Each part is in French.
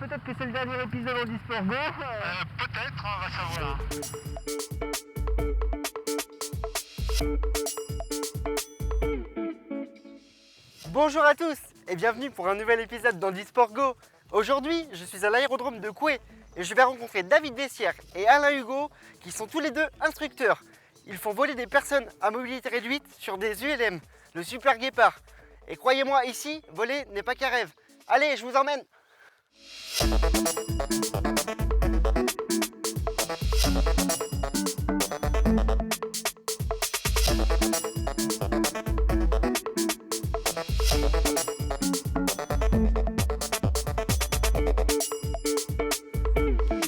Peut-être que c'est le dernier épisode en Disport Go. Peut-être, on va savoir. Bonjour à tous et bienvenue pour un nouvel épisode dans Disport Go. Aujourd'hui, je suis à l'aérodrome de Coué et je vais rencontrer David Dessières et Alain Hugo qui sont tous les deux instructeurs. Ils font voler des personnes à mobilité réduite sur des ULM, le Super Guépard. Et croyez-moi, ici, voler n'est pas qu'un rêve. Allez, je vous emmène.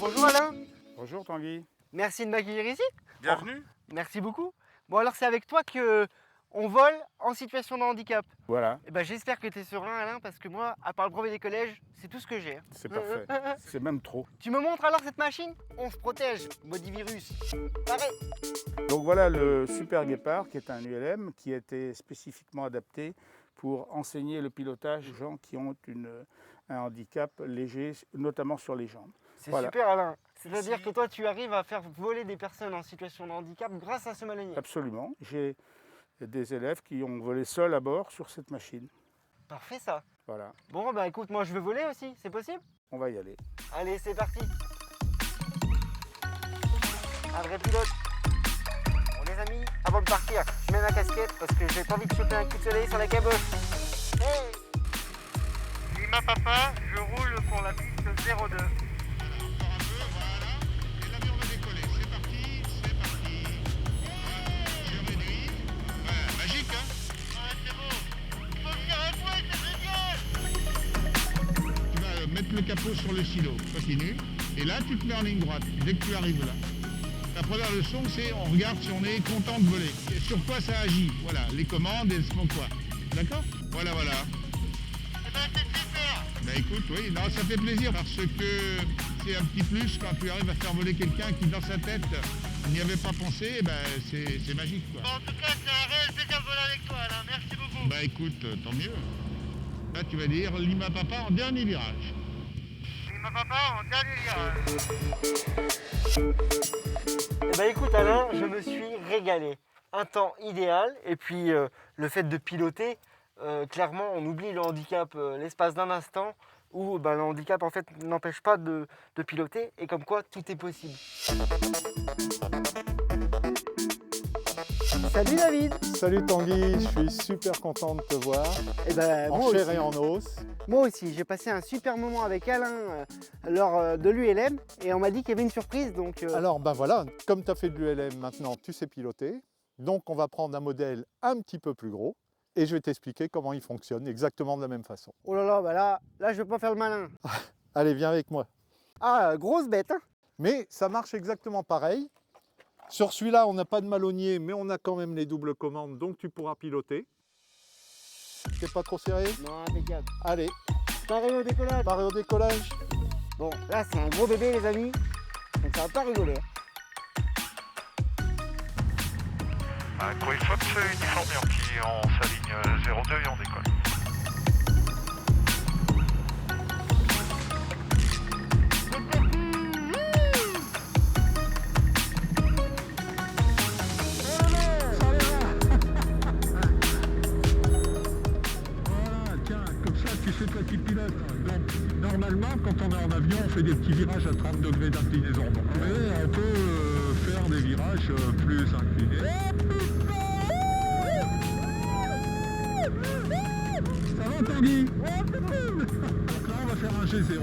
Bonjour Alain, Bonjour Tanguy. merci de m'accueillir ici. Bienvenue. Merci beaucoup. Bon alors c'est avec toi que on vole en situation de handicap. Voilà, Et ben, j'espère que tu es serein Alain parce que moi, à part le brevet des collèges, c'est tout ce que j'ai. c'est parfait. C'est même trop. Tu me montres alors cette machine? On se protège, modivirus. Pareil. Donc voilà le Super Guépard qui est un ULM qui a été spécifiquement adapté pour enseigner le pilotage aux gens qui ont un handicap léger, notamment sur les jambes. C'est Voilà. super Alain. C'est-à-dire que toi, tu arrives à faire voler des personnes en situation de handicap grâce à ce malonnier. Absolument. J'ai des élèves qui ont volé seuls à bord sur cette machine. Parfait ça. Voilà, Bon bah écoute, moi je veux voler aussi, c'est possible? on va y aller. Allez, c'est parti. Un vrai pilote. Bon les amis, avant de partir, je mets ma casquette parce que j'ai pas envie de choper un coup de soleil sur la caboche. Hey, Lima Papa, je roule pour la piste 02. Encore un peu, voilà. Et l'avion va décoller. C'est parti, c'est parti. Sur réduit. Voilà, magique, hein? Ouais, c'est beau. Il faut venir avec moi, c'est génial. Tu vas mettre le capot sur le silo. Continue. Et là, tu te mets en ligne droite. Dès que tu arrives là. La première leçon, c'est on regarde si on est content de voler. Et sur quoi ça agit. Voilà, les commandes, elles se font quoi. D'accord? Voilà, voilà. Eh ben, c'est super. Bah écoute, oui, non, ça fait plaisir parce que c'est un petit plus quand tu arrives à faire voler quelqu'un qui, dans sa tête, n'y avait pas pensé, eh ben c'est magique, quoi. Bon, en tout cas, c'est un réel plaisir de voler avec toi, Alain. Merci beaucoup. Bah écoute, tant mieux. Là, tu vas dire Lima Papa en dernier virage. Lima Papa, en dernier virage. Eh ben écoute Alain, je me suis régalé. Un temps idéal et puis le fait de piloter, clairement on oublie le handicap l'espace d'un instant où le handicap en fait n'empêche pas de piloter et comme quoi tout est possible. Salut David. Salut Tanguy, je suis super content de te voir, Eh ben, en chair et en os. moi aussi, j'ai passé un super moment avec Alain lors de l'ULM et on m'a dit qu'il y avait une surprise donc... Alors ben voilà, comme tu as fait de l'ULM maintenant, tu sais piloter. Donc on va prendre un modèle un petit peu plus gros et je vais t'expliquer comment il fonctionne exactement de la même façon. Oh là là, là je vais pas faire le malin. Allez, viens avec moi. Ah, grosse bête hein. Mais ça marche exactement pareil. Sur celui-là, on n'a pas de malonnier, mais on a quand même les doubles commandes, donc tu pourras piloter. T'es pas trop serré? Non, impeccable. Allez, Pareil au décollage. pareil au décollage. Bon, là c'est un gros bébé les amis, donc ça va pas rigoler. Coué Fox, uniforme Yankee, on s'aligne 02 et on décolle. Voilà, tiens, comme ça, tu sais toi qui pilotes. Donc, normalement, quand on est en avion, on fait des petits virages à 30 degrés d'inclinaison. Mais on peut faire des virages plus inclinés. Ça va, Tanguy? Donc là, on va faire un G0.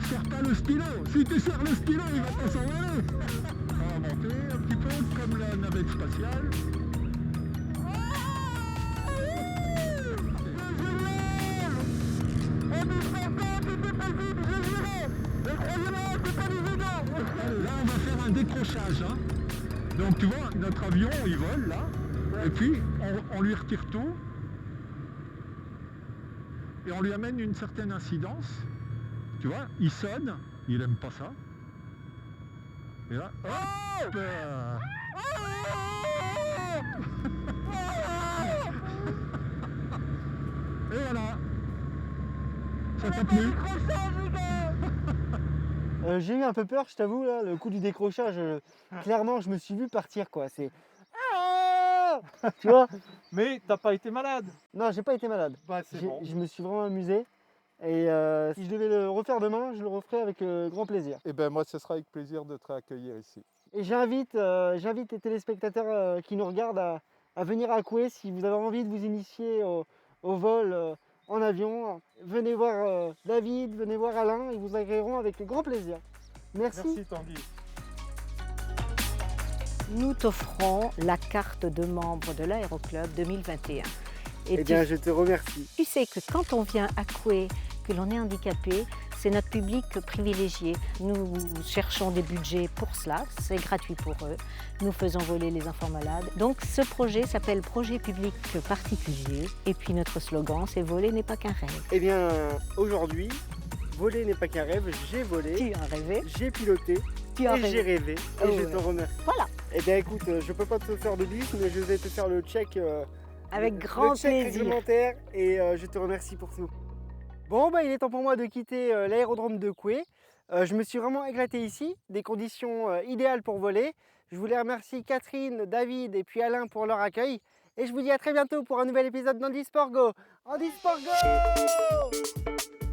Serre pas le stylo. Si tu serres le stylo, il va pas s'envoler. On va monter un petit peu comme la navette spatiale. Allez, là, on va faire un décrochage. Hein. Donc, tu vois, notre avion, il vole là. Et puis, on lui retire tout. Et on lui amène une certaine incidence. Tu vois, il sonne. Il aime pas ça. Et là, hop Et voilà. Ça t'a plu? J'ai eu un peu peur, je t'avoue, là, le coup du décrochage. Clairement, je me suis vu partir, quoi. C'est. Ah tu vois? Mais t'as pas été malade. Non, j'ai pas été malade. Bah, c'est bon. Je me suis vraiment amusé. Et si je devais le refaire demain, je le referais avec grand plaisir. Et ben moi, ce sera avec plaisir de te accueillir ici. Et j'invite les téléspectateurs qui nous regardent à venir à Coué si vous avez envie de vous initier au vol en avion. Venez voir David, venez voir Alain, ils vous accueilleront avec grand plaisir. Merci. Merci Tanguy. Nous t'offrons la carte de membre de l'Aéroclub 2021. Et je te remercie. tu sais que quand on vient à Coué, que l'on est handicapé, c'est notre public privilégié. Nous cherchons des budgets pour cela, c'est gratuit pour eux. Nous faisons voler les enfants malades. Donc ce projet s'appelle Projet public particulier. Et puis notre slogan, c'est voler n'est pas qu'un rêve. Eh bien, aujourd'hui, voler n'est pas qu'un rêve, j'ai volé, Tu as rêvé, j'ai piloté, tu as et j'ai rêvé. rêvé, Oh et je ouais. te remercie. Voilà, Eh bien écoute, je peux pas te faire de bis, mais je vais te faire le check, avec le grand check plaisir. réglementaire, et je te remercie pour tout. Bon, bah, il est temps pour moi de quitter l'aérodrome de Coué. Je me suis vraiment éclaté ici, des conditions idéales pour voler. Je voulais remercier Catherine, David et puis Alain pour leur accueil. Et je vous dis à très bientôt pour un nouvel épisode d'Handisport Go. Handisport Go!